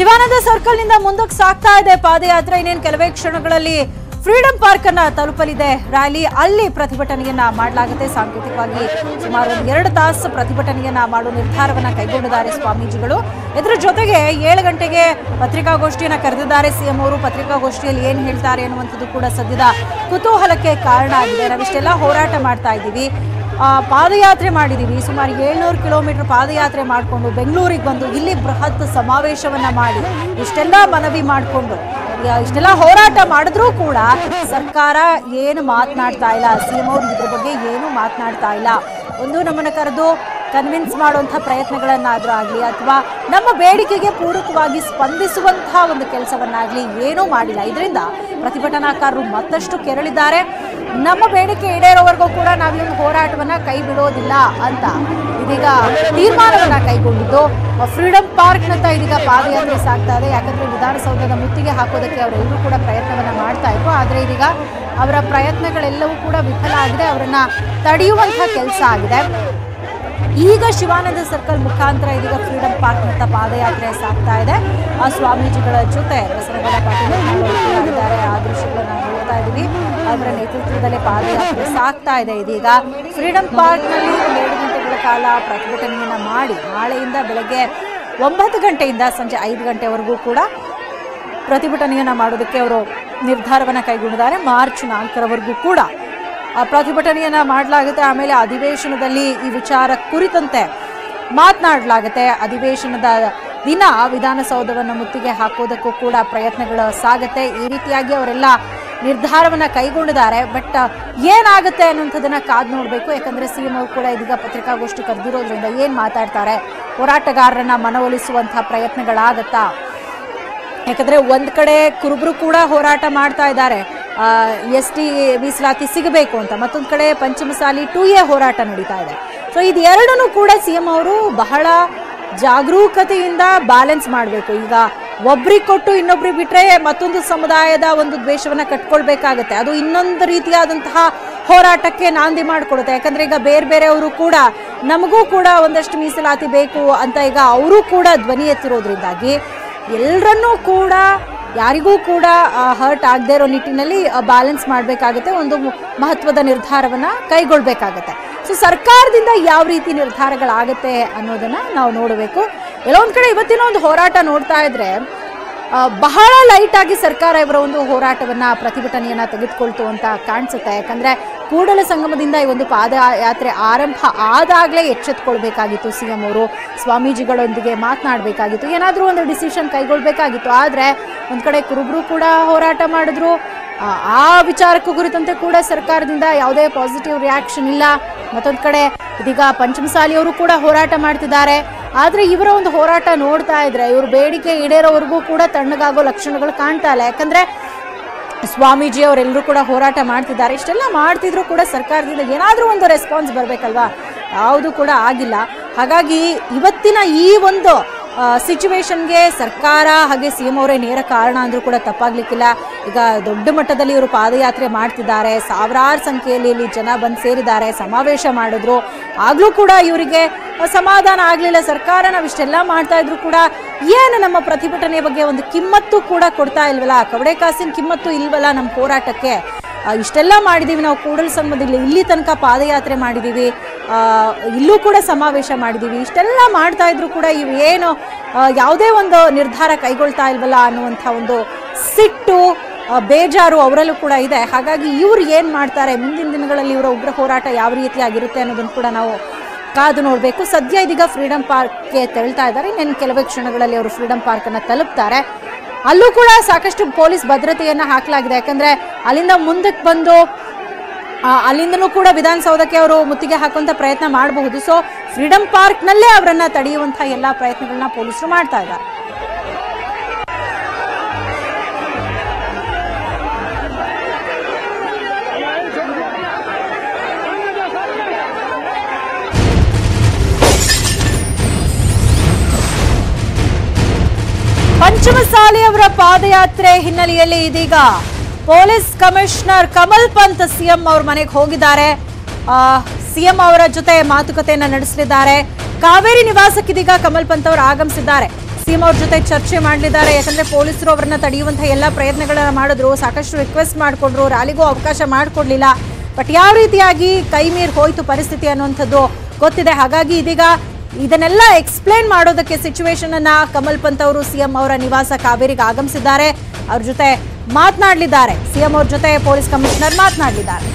Shivananda circle ನಿಂದ ಮುಂದಕ್ಕೆ ಸಾಗ್ತಾ ಇದೆ ಪಾದಯಾತ್ರೆ. ಇನ್ನೇನು ಕೆಲವೇ ಕ್ಷಣಗಳಲ್ಲಿ ಫ್ರೀಡಂ ಪಾರ್ಕ್ ಅನ್ನ ತಲುಪಲಿದೆ ರ್ಯಾಲಿ. ಅಲ್ಲಿ ಪ್ರತಿಭಟನೆಯನ್ನ ಮಾಡಲಾಗುತ್ತೆ. ಸಾಂಕೇತಿಕವಾಗಿ ಸುಮಾರು 2 ತಾಸು ಪ್ರತಿಭಟನೆಯನ್ನ ಮಾಡುವ ನಿರ್ಧಾರವನ್ನ ಕೈಗೊಂಡಿದ್ದಾರೆ ಸ್ವಾಮೀಜಿಗಳು. ಇದರ ಜೊತೆಗೆ 7 ಗಂಟೆಗೆ ಪತ್ರಿಕಾಗೋಷ್ಠಿಯನ್ನ ಕರೆದಿದ್ದಾರೆ ಸಿಎಂ ಅವರು. ಪತ್ರಿಕಾಗೋಷ್ಠಿಯಲ್ಲಿ ಏನ್ ಹೇಳ್ತಾರೆ ಅನ್ನುವಂಥದ್ದು ಕೂಡ ಸದ್ಯದ ಕುತೂಹಲಕ್ಕೆ ಕಾರಣ ಆಗಿದೆ. ನಾವಿಷ್ಟೆಲ್ಲ ಹೋರಾಟ ಮಾಡ್ತಾ ಇದ್ದೀವಿ, ಪಾದಯಾತ್ರೆ ಮಾಡಿದ್ದೀವಿ, ಸುಮಾರು 700 ಕಿಲೋಮೀಟರ್ ಪಾದಯಾತ್ರೆ ಮಾಡಿಕೊಂಡು ಬೆಂಗಳೂರಿಗೆ ಬಂದು ಇಲ್ಲಿ ಬೃಹತ್ ಸಮಾವೇಶವನ್ನ ಮಾಡಿ ಇಷ್ಟೆಲ್ಲ ಮನವಿ ಮಾಡಿಕೊಂಡು ಇಷ್ಟೆಲ್ಲ ಹೋರಾಟ ಮಾಡಿದ್ರೂ ಕೂಡ ಸರ್ಕಾರ ಏನು ಮಾತನಾಡ್ತಾ ಇಲ್ಲ. ಸಿಎಂ ಅವರು ಇದ್ರ ಬಗ್ಗೆ ಏನು ಮಾತನಾಡ್ತಾ ಇಲ್ಲ. ಒಂದು ನಮ್ಮನ್ನು ಕರೆದು ಕನ್ವಿನ್ಸ್ ಮಾಡುವಂತಹ ಪ್ರಯತ್ನಗಳನ್ನಾದ್ರೂ ಆಗಲಿ ಅಥವಾ ನಮ್ಮ ಬೇಡಿಕೆಗೆ ಪೂರಕವಾಗಿ ಸ್ಪಂದಿಸುವಂತಹ ಒಂದು ಕೆಲಸವನ್ನಾಗಲಿ ಏನೂ ಮಾಡಿಲ್ಲ. ಇದರಿಂದ ಪ್ರತಿಭಟನಾಕಾರರು ಮತ್ತಷ್ಟು ಕೆರಳಿದ್ದಾರೆ. ನಮ್ಮ ಬೇಡಿಕೆ ಈಡೇರೋವರೆಗೂ ಕೂಡ ನಾವು ಈ ಒಂದು ಹೋರಾಟವನ್ನ ಕೈ ಬಿಡೋದಿಲ್ಲ ಅಂತ ಇದೀಗ ತೀರ್ಮಾನವನ್ನ ಕೈಗೊಂಡಿದ್ದು ಫ್ರೀಡಂ ಪಾರ್ಕ್ನತ್ತ ಇದೀಗ ಪಾದಯಾತ್ರೆ ಸಾಗ್ತಾ ಇದೆ. ಯಾಕಂದ್ರೆ ವಿಧಾನಸೌಧದ ಮುತ್ತಿಗೆ ಹಾಕೋದಕ್ಕೆ ಅವರೆಲ್ಲರೂ ಕೂಡ ಪ್ರಯತ್ನವನ್ನ ಮಾಡ್ತಾ ಇದ್ರು. ಆದರೆ ಇದೀಗ ಅವರ ಪ್ರಯತ್ನಗಳೆಲ್ಲವೂ ಕೂಡ ವಿಫಲ ಆಗಿದೆ. ಅವರನ್ನ ತಡೆಯುವಂತಹ ಕೆಲಸ ಆಗಿದೆ. ಈಗ ಶಿವಾನಂದ ಸರ್ಕಲ್ ಮುಖಾಂತರ ಇದೀಗ ಫ್ರೀಡಂ ಪಾರ್ಕ್ನತ್ತ ಪಾದಯಾತ್ರೆ ಸಾಗ್ತಾ ಇದೆ. ಆ ಸ್ವಾಮೀಜಿಗಳ ಜೊತೆ ಬಸವನಗೌಡ ಪಾಟೀಲ್ ಇದ್ದಾರೆ. ಆ ದೃಶ್ಯಗಳನ್ನ ನೋಡ್ತಾ ಇದ್ದೀವಿ. ಅವರ ನೇತೃತ್ವದಲ್ಲೇ ಪಾದಯಾತ್ರೆ ಸಾಗ್ತಾ ಇದೆ. ಇದೀಗ ಫ್ರೀಡಂ ಪಾರ್ಕ್ನಲ್ಲಿ 2 ಗಂಟೆಗಳ ಕಾಲ ಪ್ರತಿಭಟನೆಯನ್ನ ಮಾಡಿ ನಾಳೆಯಿಂದ ಬೆಳಗ್ಗೆ 9 ಗಂಟೆಯಿಂದ ಸಂಜೆ 5 ಗಂಟೆವರೆಗೂ ಕೂಡ ಪ್ರತಿಭಟನೆಯನ್ನ ಮಾಡೋದಕ್ಕೆ ಅವರು ನಿರ್ಧಾರವನ್ನ ಕೈಗೊಂಡಿದ್ದಾರೆ. ಮಾರ್ಚ್ 4ರವರೆಗೂ ಕೂಡ ಪ್ರತಿಭಟನೆಯನ್ನ ಮಾಡಲಾಗುತ್ತೆ. ಆಮೇಲೆ ಅಧಿವೇಶನದಲ್ಲಿ ಈ ವಿಚಾರ ಕುರಿತಂತೆ ಮಾತನಾಡಲಾಗುತ್ತೆ. ಅಧಿವೇಶನದ ದಿನ ವಿಧಾನಸೌಧವನ್ನು ಮುತ್ತಿಗೆ ಹಾಕೋದಕ್ಕೂ ಕೂಡ ಪ್ರಯತ್ನಗಳು ಸಾಗುತ್ತೆ. ಈ ರೀತಿಯಾಗಿ ಅವರೆಲ್ಲ ನಿರ್ಧಾರವನ್ನ ಕೈಗೊಂಡಿದ್ದಾರೆ. ಬಟ್ ಏನಾಗುತ್ತೆ ಅನ್ನುವಂಥದ್ದನ್ನ ಕಾದು ನೋಡಬೇಕು. ಯಾಕಂದ್ರೆ ಸಿಎಂ ಅವರು ಕೂಡ ಇದೀಗ ಪತ್ರಿಕಾಗೋಷ್ಠಿ ಕರೆದಿರೋದ್ರಿಂದ ಏನ್ ಮಾತಾಡ್ತಾರೆ, ಹೋರಾಟಗಾರರನ್ನ ಮನವೊಲಿಸುವಂತಹ ಪ್ರಯತ್ನಗಳಾಗತ್ತಾ? ಯಾಕಂದ್ರೆ ಒಂದ್ ಕಡೆ ಕುರುಬರು ಕೂಡ ಹೋರಾಟ ಮಾಡ್ತಾ ಇದ್ದಾರೆ, ST ಮೀಸಲಾತಿ ಸಿಗಬೇಕು ಅಂತ. ಮತ್ತೊಂದು ಕಡೆ ಪಂಚಮಸಾಲಿ 2A ಹೋರಾಟ ನಡೀತಾ ಇದೆ. ಸೊ ಇದೆರಡನ್ನೂ ಕೂಡ ಸಿಎಂ ಅವರು ಬಹಳ ಜಾಗರೂಕತೆಯಿಂದ ಬ್ಯಾಲೆನ್ಸ್ ಮಾಡಬೇಕು. ಈಗ ಒಬ್ರಿಗೆ ಕೊಟ್ಟು ಇನ್ನೊಬ್ರಿಗೆ ಬಿಟ್ರೆ ಮತ್ತೊಂದು ಸಮುದಾಯದ ಒಂದು ದ್ವೇಷವನ್ನ ಕಟ್ಕೊಳ್ಬೇಕಾಗತ್ತೆ. ಅದು ಇನ್ನೊಂದು ರೀತಿಯಾದಂತಹ ಹೋರಾಟಕ್ಕೆ ನಾಂದಿ ಮಾಡಿಕೊಡುತ್ತೆ. ಯಾಕಂದ್ರೆ ಈಗ ಬೇರೆ ಬೇರೆಯವರು ಕೂಡ ನಮಗೂ ಕೂಡ ಒಂದಷ್ಟು ಮೀಸಲಾತಿ ಬೇಕು ಅಂತ ಈಗ ಅವರು ಕೂಡ ಧ್ವನಿ ಎತ್ತಿರೋದ್ರಿಂದಾಗಿ ಎಲ್ಲರನ್ನೂ ಕೂಡ ಯಾರಿಗೂ ಕೂಡ ಹರ್ಟ್ ಆಗದೆ ಇರೋ ನಿಟ್ಟಿನಲ್ಲಿ ಬ್ಯಾಲೆನ್ಸ್ ಮಾಡಬೇಕಾಗುತ್ತೆ. ಒಂದು ಮಹತ್ವದ ನಿರ್ಧಾರವನ್ನ ಕೈಗೊಳ್ಬೇಕಾಗತ್ತೆ. ಸೊ ಸರ್ಕಾರದಿಂದ ಯಾವ ರೀತಿ ನಿರ್ಧಾರಗಳಾಗತ್ತೆ ಅನ್ನೋದನ್ನ ನಾವು ನೋಡಬೇಕು. ಎಲ್ಲೊಂದ್ ಕಡೆ ಇವತ್ತಿನ ಒಂದು ಹೋರಾಟ ನೋಡ್ತಾ ಇದ್ರೆ ಬಹಳ ಲೈಟ್ ಆಗಿ ಸರ್ಕಾರ ಇವರ ಒಂದು ಹೋರಾಟವನ್ನ ಪ್ರತಿಭಟನೆಯನ್ನ ತೆಗೆದುಕೊಳ್ತು ಅಂತ ಕಾಣಿಸುತ್ತೆ. ಯಾಕಂದ್ರೆ ಕೂಡಲ ಸಂಗಮದಿಂದ ಈ ಒಂದು ಪಾದಯಾತ್ರೆ ಆರಂಭ ಆದಾಗಲೇ ಎಚ್ಚೆತ್ಕೊಳ್ಬೇಕಾಗಿತ್ತು. ಸಿಎಂ ಅವರು ಸ್ವಾಮೀಜಿಗಳೊಂದಿಗೆ ಮಾತನಾಡಬೇಕಾಗಿತ್ತು, ಏನಾದರೂ ಒಂದು ಡಿಸಿಷನ್ ಕೈಗೊಳ್ಬೇಕಾಗಿತ್ತು. ಆದರೆ ಒಂದ್ ಕಡೆ ಕುರುಬರು ಕೂಡ ಹೋರಾಟ ಮಾಡಿದ್ರು. ಆ ವಿಚಾರಕ್ಕೂ ಕುರಿತಂತೆ ಕೂಡ ಸರ್ಕಾರದಿಂದ ಯಾವುದೇ ಪಾಸಿಟಿವ್ ರಿಯಾಕ್ಷನ್ ಇಲ್ಲ. ಮತ್ತೊಂದು ಕಡೆ ಇದೀಗ ಪಂಚಮಸಾಲಿಯವರು ಕೂಡ ಹೋರಾಟ ಮಾಡ್ತಿದ್ದಾರೆ. ಆದ್ರೆ ಇವರ ಒಂದು ಹೋರಾಟ ನೋಡ್ತಾ ಇದ್ರೆ ಇವ್ರ ಬೇಡಿಕೆ ಈಡೇರೋವರೆಗೂ ಕೂಡ ತಣ್ಣಗಾಗೋ ಲಕ್ಷಣಗಳು ಕಾಣ್ತಾ ಇಲ್ಲ. ಯಾಕಂದ್ರೆ ಸ್ವಾಮೀಜಿ ಅವರೆಲ್ಲರೂ ಕೂಡ ಹೋರಾಟ ಮಾಡ್ತಿದ್ದಾರೆ. ಇಷ್ಟೆಲ್ಲ ಮಾಡ್ತಿದ್ರು ಕೂಡ ಸರ್ಕಾರದಿಂದ ಏನಾದ್ರೂ ಒಂದು ರೆಸ್ಪಾನ್ಸ್ ಬರ್ಬೇಕಲ್ವಾ? ಯಾವುದು ಕೂಡ ಆಗಿಲ್ಲ. ಹಾಗಾಗಿ ಇವತ್ತಿನ ಈ ಒಂದು ಸಿಚುವೇಶನ್ಗೆ ಸರ್ಕಾರ ಹಾಗೆ ಸಿಎಂ ಅವರೇ ನೇರ ಕಾರಣ ಅಂದ್ರೂ ಕೂಡ ತಪ್ಪಾಗ್ಲಿಕ್ಕಿಲ್ಲ. ಈಗ ದೊಡ್ಡ ಮಟ್ಟದಲ್ಲಿ ಇವರು ಪಾದಯಾತ್ರೆ ಮಾಡ್ತಿದ್ದಾರೆ. ಸಾವಿರಾರು ಸಂಖ್ಯೆಯಲ್ಲಿ ಇಲ್ಲಿ ಜನ ಬಂದು ಸೇರಿದ್ದಾರೆ, ಸಮಾವೇಶ ಮಾಡಿದ್ರು. ಆಗ್ಲೂ ಕೂಡ ಇವರಿಗೆ ಸಮಾಧಾನ ಆಗ್ಲಿಲ್ಲ. ಸರ್ಕಾರ ನಾವಿಷ್ಟೆಲ್ಲ ಮಾಡ್ತಾ ಇದ್ರು ಕೂಡ ಏನು ನಮ್ಮ ಪ್ರತಿಭಟನೆ ಬಗ್ಗೆ ಒಂದು ಕಿಮ್ಮತ್ತು ಕೂಡ ಕೊಡ್ತಾ ಇಲ್ವಲ್ಲ, ಕವಡೆ ಕಾಸಿನ ಕಿಮ್ಮತ್ತು ಇಲ್ವಲ್ಲ ನಮ್ಮ ಹೋರಾಟಕ್ಕೆ. ಇಷ್ಟೆಲ್ಲ ಮಾಡಿದೀವಿ ನಾವು, ಕೂಡಲ ಸಂಗಮದಲ್ಲಿ ಇಲ್ಲಿ ತನಕ ಪಾದಯಾತ್ರೆ ಮಾಡಿದೀವಿ, ಇಲ್ಲೂ ಕೂಡ ಸಮಾವೇಶ ಮಾಡಿದೀವಿ. ಇಷ್ಟೆಲ್ಲ ಮಾಡ್ತಾ ಇದ್ರು ಕೂಡ ಇವು ಏನು ಯಾವುದೇ ಒಂದು ನಿರ್ಧಾರ ಕೈಗೊಳ್ತಾ ಇಲ್ವಲ್ಲ ಅನ್ನುವಂಥ ಒಂದು ಸಿಟ್ಟು, ಬೇಜಾರು ಅವರಲ್ಲೂ ಕೂಡ ಇದೆ. ಹಾಗಾಗಿ ಇವ್ರು ಏನ್ ಮಾಡ್ತಾರೆ, ಮುಂದಿನ ದಿನಗಳಲ್ಲಿ ಇವರ ಉಗ್ರ ಹೋರಾಟ ಯಾವ ರೀತಿಯಾಗಿರುತ್ತೆ ಅನ್ನೋದನ್ನು ಕೂಡ ನಾವು ಕಾದು ನೋಡಬೇಕು. ಸದ್ಯ ಇದೀಗ ಫ್ರೀಡಂ ಪಾರ್ಕ್ಗೆ ತೆರಳ್ತಾ ಇದ್ದಾರೆ. ಇನ್ನೇನು ಕೆಲವೇ ಕ್ಷಣಗಳಲ್ಲಿ ಅವರು ಫ್ರೀಡಂ ಪಾರ್ಕ್ ಅನ್ನ ತಲುಪ್ತಾರೆ. ಅಲ್ಲೂ ಕೂಡ ಸಾಕಷ್ಟು ಪೊಲೀಸ್ ಭದ್ರತೆಯನ್ನ ಹಾಕಲಾಗಿದೆ. ಯಾಕಂದ್ರೆ ಅಲ್ಲಿಂದ ಮುಂದಕ್ಕೆ ಬಂದು ಅಲ್ಲಿಂದನೂ ಕೂಡ ವಿಧಾನಸೌಧಕ್ಕೆ ಅವರು ಮುತ್ತಿಗೆ ಹಾಕುವಂತ ಪ್ರಯತ್ನ ಮಾಡಬಹುದು. ಸೊ ಫ್ರೀಡಂ ಪಾರ್ಕ್ ನಲ್ಲೇ ಅವರನ್ನ ತಡೆಯುವಂತಹ ಎಲ್ಲಾ ಪ್ರಯತ್ನಗಳನ್ನ ಪೊಲೀಸರು ಮಾಡ್ತಾ ಇದ್ದಾರೆ. ಪಂಚಮಸಾಲಿ ಅವರ ಪಾದಯಾತ್ರೆ ಹಿನ್ನೆಲೆಯಲ್ಲಿ ಇದೀಗ police commissioner Kamal Pant CM ಅವ್ರ ಮನೆಗೆ ಹೋಗಿದ್ದಾರೆ. ಸಿಎಂ ಅವರ ಜೊತೆ ಮಾತುಕತೆಯನ್ನ ನಡೆಸಲಿದ್ದಾರೆ. ಕಾವೇರಿ ನಿವಾಸಕ್ಕೆ ಇದೀಗ ಕಮಲ್ ಪಂತ್ ಅವರು ಆಗಮಿಸಿದ್ದಾರೆ. ಸಿಎಂ ಅವ್ರ ಜೊತೆ ಚರ್ಚೆ ಮಾಡಲಿದ್ದಾರೆ. ಯಾಕಂದ್ರೆ ಪೊಲೀಸರು ಅವರನ್ನ ತಡೆಯುವಂತಹ ಎಲ್ಲ ಪ್ರಯತ್ನಗಳನ್ನ ಮಾಡಿದ್ರು, ಸಾಕಷ್ಟು ರಿಕ್ವೆಸ್ಟ್ ಮಾಡಿಕೊಂಡ್ರು, ರ್ಯಾಲಿಗೂ ಅವಕಾಶ ಮಾಡಿಕೊಡ್ಲಿಲ್ಲ. ಬಟ್ ಯಾವ ರೀತಿಯಾಗಿ ಕೈ ಮೀರಿ ಹೋಯ್ತು ಪರಿಸ್ಥಿತಿ ಅನ್ನುವಂಥದ್ದು ಗೊತ್ತಿದೆ. ಹಾಗಾಗಿ ಇದೀಗ ಇದನ್ನೆಲ್ಲ ಎಕ್ಸ್ಪ್ಲೇನ್ ಮಾಡೋದಕ್ಕೆ ಸಿಚುವೇಶನ್ ಅನ್ನ ಕಮಲ್ ಪಂತ್ ಅವರು ಸಿಎಂ ಅವರ ನಿವಾಸ ಕಾವೇರಿಗೆ ಆಗಮಿಸಿದ್ದಾರೆ. ಅವ್ರ ಜೊತೆ ಮಾತನಾಡಲಿದ್ದಾರೆ. ಸಿಎಂ ಅವ್ರ ಜೊತೆ ಪೊಲೀಸ್ ಕಮಿಷನರ್ ಮಾತನಾಡಲಿದ್ದಾರೆ.